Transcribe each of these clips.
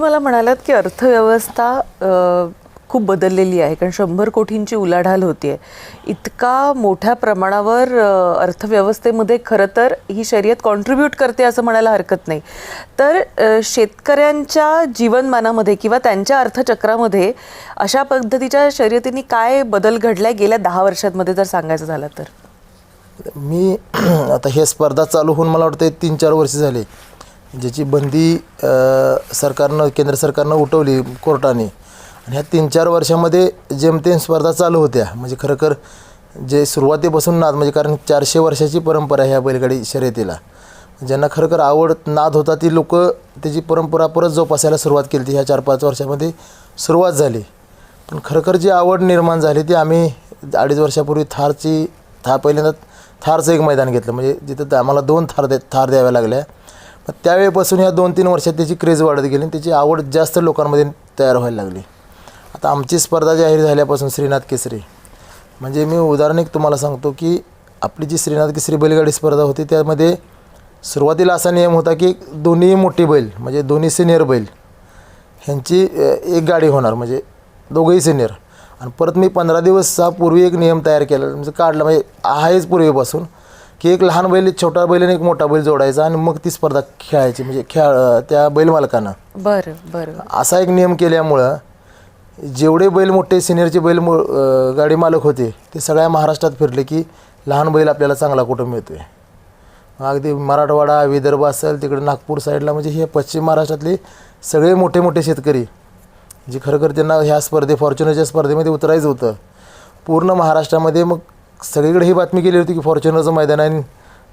मला म्हणालात की अर्थव्यवस्था खूप बदललेली आहे, कारण 100 कोटींची उलाढाल होतीये. इतका मोठ्या प्रमाणावर अर्थव्यवस्थेमध्ये खरं तर ही शर्यत कॉन्ट्रीब्यूट करते असं म्हणायला हरकत नाही. तर शेतकऱ्यांच्या जीवनमानामध्ये किंवा त्यांच्या अर्थचक्रामध्ये अशा पद्धतीच्या शर्यतींनी काय बदल घडलाय गेल्या 10 वर्षांमध्ये जर सांगायचं झालं तर? मी आता हे स्पर्धा चालू होऊन मला वाटतं 3-4 वर्ष झाले, ज्याची बंदी केंद्र सरकारनं उठवली कोर्टाने. आणि ह्या 3-4 वर्षामध्ये जेमतेम स्पर्धा चालू होत्या. म्हणजे खरंखर जे सुरुवातीपासून नाद, म्हणजे कारण 400 वर्षाची परंपरा आहे ह्या बैलगाडी शर्यतीला. ज्यांना खरंखर आवड नाद होता ती लोक त्याची परंपरा परत जोपासायला सुरुवात केली ती ह्या 4-5 वर्षामध्ये सुरुवात झाली. पण खरंखर जी आवड निर्माण झाली ती आम्ही 2.5 वर्षापूर्वी पहिल्यांदा थारचं एक मैदान घेतलं, म्हणजे जिथं आम्हाला 2 थार द्याव्या लागल्या. मग त्यावेळेपासून ह्या 2-3 वर्षात त्याची क्रेज वाढत गेली आणि त्याची आवड जास्त लोकांमध्ये तयार व्हायला लागली. आता आमची स्पर्धा जाहीर झाल्यापासून श्रीनाथ केसरी, म्हणजे मी उदाहरण एक तुम्हाला सांगतो की आपली जी श्रीनाथ केसरी बैलगाडी स्पर्धा होती त्यामध्ये सुरुवातीला असा नियम होता की दोन्ही मोठी बैल, म्हणजे दोन्ही सिनियर बैल ह्यांची एक गाडी होणार, म्हणजे दोघंही सिनियर. आणि परत मी 15 दिवसापूर्वी एक नियम तयार केला, म्हणजे काढला, म्हणजे आहेच पूर्वीपासून, की एक लहान बैल, एक छोटा बैल आणि एक मोठा बैल जोडायचा आणि मग ती स्पर्धा खेळायची, म्हणजे त्या बैल मालकानं. बरं बरं. असा एक नियम केल्यामुळं जेवढे बैल मोठे सिनियरचे बैल गाडी मालक होते ते सगळ्या महाराष्ट्रात फिरले की लहान बैल आपल्याला चांगला कुठं मिळतो आहे. अगदी मराठवाडा, विदर्भ असेल, तिकडे नागपूर साईडला, म्हणजे हे पश्चिम महाराष्ट्रातले सगळे मोठे मोठे शेतकरी जे खरंखर त्यांना ह्या फॉर्च्युनरच्या स्पर्धेमध्ये उतरायचं होतं पूर्ण महाराष्ट्रामध्ये, मग सगळीकडे ही बातमी केली होती की फॉर्च्युनरचं मैदान आहे,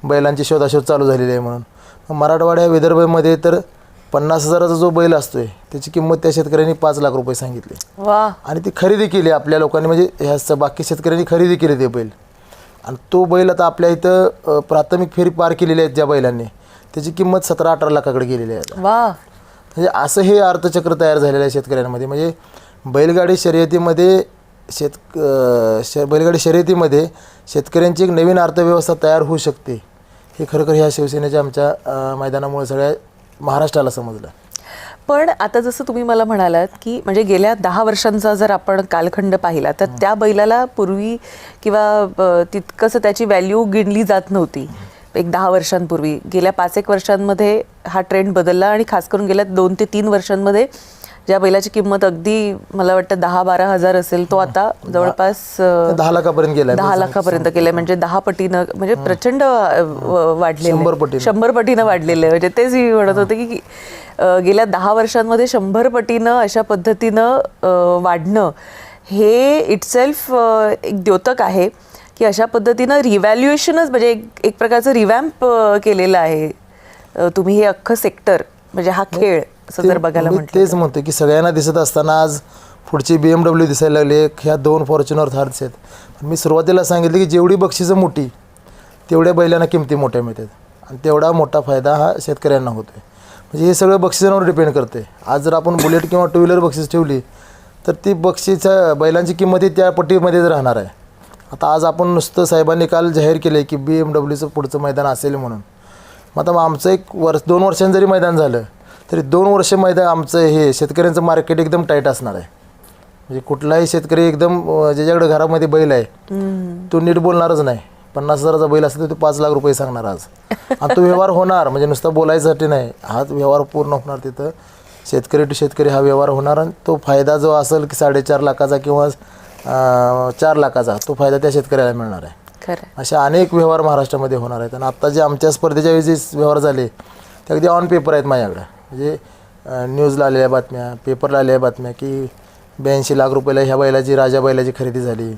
बैलांची शोधाशोध चालू झालेली आहे म्हणून. मग मराठवाड्या, विदर्भामध्ये तर 50,000चा जो बैल असतोय त्याची किंमत त्या शेतकऱ्यांनी 5 लाख रुपये सांगितली. वा. आणि ती खरेदी केली आपल्या लोकांनी, म्हणजे ह्या बाकी शेतकऱ्यांनी खरेदी केली ते बैल. आणि तो बैल आता आपल्या इथं प्राथमिक फेरी पार केलेली आहेत ज्या बैलांनी, त्याची किंमत 17-18 लाखाकडे गेलेली आहे. वा. म्हणजे असं हे अर्थचक्र तयार झालेलं आहे शेतकऱ्यांमध्ये. म्हणजे बैलगाडी शर्यतीमध्ये बैलगाडी शर्यतीमध्ये शेतकऱ्यांची एक नवीन अर्थव्यवस्था तयार होऊ शकते, हे खरोखर ह्या शिवसेनेच्या आमच्या मैदानामुळे सगळ्या महाराष्ट्राला समजलं. पण आता जसं तुम्ही मला म्हणालात की म्हणजे गेल्या 10 वर्षांचा जर आपण कालखंड पाहिला तर त्या बैलाला पूर्वी किंवा तितकंसं त्याची व्हॅल्यू गिणली जात नव्हती. एक 10 वर्षांपूर्वी, गेल्या 5-1 वर्षांमध्ये हा ट्रेंड बदलला आणि खास करून गेल्या 2 ते 3 वर्षांमध्ये ज्या बैलाची किंमत अगदी मला वाटतं 10-12 हजार असेल तो आता जवळपास 10 लाखापर्यंत गेला, 10 लाखापर्यंत गेलाय. म्हणजे 10 पटीनं, म्हणजे प्रचंड वाढलेलं, 100 पटीनं वाढलेलं आहे. म्हणजे तेच मी म्हणत होते की गेल्या 10 वर्षांमध्ये 100 पटीनं अशा पद्धतीनं वाढणं हे इटसेल्फ एक द्योतक आहे की अशा पद्धतीनं रिव्हॅल्युएशनच, म्हणजे एक प्रकारचं रिवॅम्प केलेलं आहे तुम्ही हे अख्खं सेक्टर, म्हणजे हा खेळ असं जर बघायला म्हटलं. तेच म्हणतो की सगळ्यांना दिसत असताना आज पुढची BMW दिसायला लागले, ह्या 2 फॉर्च्युनर थार्स आहेत. मी सुरुवातीला सांगितलं की जेवढी बक्षिसं मोठी तेवढ्या बैलांना किमती मोठ्या मिळतात आणि तेवढा मोठा फायदा हा शेतकऱ्यांना होतो आहे. म्हणजे हे सगळं बक्षिसांवर डिपेंड करते. आज जर आपण बुलेट किंवा 2 व्हीलर बक्षीस ठेवली तर ती बैलांची किंमत ही त्या पट्टीमध्येच राहणार आहे. आता आज आपण नुसतं साहेबांनी काल जाहीर केलं आहे की BMWचं पुढचं मैदान असेल म्हणून. मग आता आमचं 2 वर्षांनी जरी मैदान झालं तरी 2 वर्ष मैदान आमचं हे शेतकऱ्यांचं मार्केट एकदम टाईट असणार आहे. म्हणजे कुठलाही शेतकरी एकदम ज्याच्याकडे घरामध्ये बैल आहे तो नीट बोलणारच नाही. 50,000चा बैल असेल तर तो 5 लाख रुपये सांगणार आज, आणि तो व्यवहार होणार, म्हणजे नुसता बोलायसाठी नाही, हा व्यवहार पूर्ण होणार. तिथं शेतकरी टू शेतकरी हा व्यवहार होणार आणि तो फायदा जो असेल की 4.5 लाखाचा किंवा 4 लाखाचा तो फायदा त्या शेतकऱ्याला मिळणार आहे. अशा अनेक व्यवहार महाराष्ट्रामध्ये होणार आहेत. आणि आत्ता जे आमच्या स्पर्धेच्या वेळी जे व्यवहार झाले ते अगदी ऑन पेपर आहेत माझ्याकडे. म्हणजे न्यूजला आलेल्या बातम्या, पेपरला आलेल्या बातम्या की 82 लाख रुपयाला ह्या बैलाची, राजा बैलाची खरेदी झाली,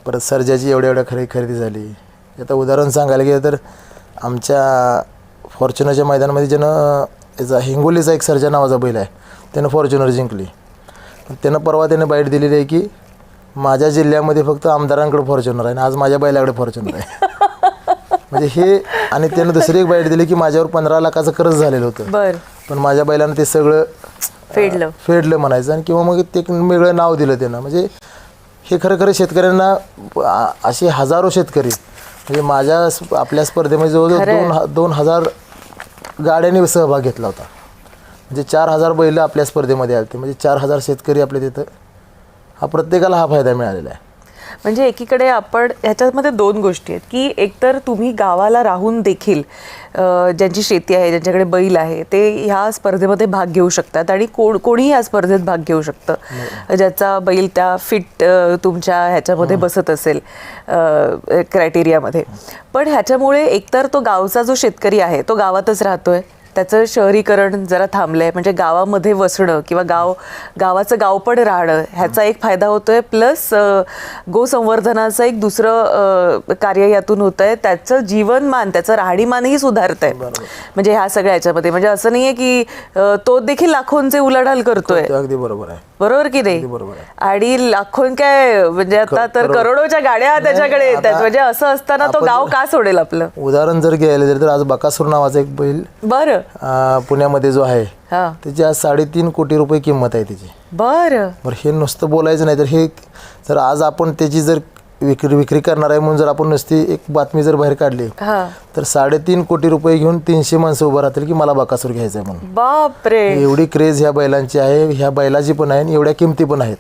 परत सर्जाची एवढ्या खरेदी झाली. आता उदाहरण सांगायला गेलं तर आमच्या फॉर्च्युनरच्या मैदानामध्ये ज्यानं याचा हिंगोलीचा एक सर्जा नावाचा बैल आहे त्यानं फॉर्च्युनर जिंकली. त्यानं परवा त्याने बाईट दिलेली आहे की माझ्या जिल्ह्यामध्ये फक्त आमदारांकडे फॉर्च्युनर आहे आणि आज माझ्या बैलाकडे फॉर्च्युनर आहे. म्हणजे हे, आणि त्यानं दुसरी एक बाईट दिली की माझ्यावर 15 लाखाचं कर्ज झालेलं होतं, पण माझ्या बैलानं ते सगळं फेडलं म्हणायचं, आणि किंवा मग ते वेगळं नाव दिलं त्यानं. म्हणजे हे खरं शेतकऱ्यांना असे हजारो शेतकरी, म्हणजे आपल्या स्पर्धेमध्ये जवळजवळ 2,000 गाड्यांनी सहभाग घेतला होता. म्हणजे 4,000 बैल आपल्या स्पर्धेमध्ये आले, म्हणजे 4,000 शेतकरी आपल्या तिथं, हा प्रत्येकाला हा फायदा मिळालेला आहे. म्हणजे एकीकडे आपण ह्याच्यामध्ये दोन गोष्टी आहेत की एकतर तुम्ही गावाला राहून देखील ज्यांची शेती आहे, ज्यांच्याकडे बैल आहे, ते ह्या स्पर्धेमध्ये भाग घेऊ शकतात आणि कोणीही या स्पर्धेत भाग घेऊ शकतं ज्याचा बैल त्या फिट तुमच्या ह्याच्यामध्ये बसत असेल क्रायटेरियामध्ये. पण ह्याच्यामुळे एकतर तो गावचा जो शेतकरी आहे तो गावातच राहतोय, त्याचं शहरीकरण जरा थांबलंय, म्हणजे गावामध्ये वसणं किंवा गावाचं गावपण राहणं ह्याचा एक फायदा होतोय. प्लस गोसंवर्धनाचं एक दुसरं कार्य यातून होत आहे, त्याचं जीवनमान, त्याचं राहणीमानही सुधारत आहे. म्हणजे ह्या सगळ्या ह्याच्यामध्ये म्हणजे असं नाहीये की तो देखील लाखोंचे उलाढाल करतोय. अगदी बरोबर आहे, बरोबर की नाही. आणि लाखों काय म्हणजे आता तर करोडोच्या गाड्या त्याच्याकडे येतात, म्हणजे असं असताना तो गाव का सोडेल आपलं. उदाहरण जर घ्यायला तर आज बकासूर नावाचा एक बैल बरं पुण्यामध्ये जो आहे हा, त्याची आज 3.5 कोटी रुपये किंमत आहे त्याची. बरं हे नुसतं बोलायचं नाही तर हे जर आज आपण त्याची जर विक्री करणार आहे म्हणून जर आपण नुसती एक बातमी जर बाहेर काढली तर 3.5 कोटी रुपये घेऊन 300 माणसं उभं राहतील की मला बकासूर घ्यायचा आहे म्हणून. बापरे, एवढी क्रेज ह्या बैलांची आहे, ह्या बैलाची पण आहे आणि एवढ्या किमती पण आहेत.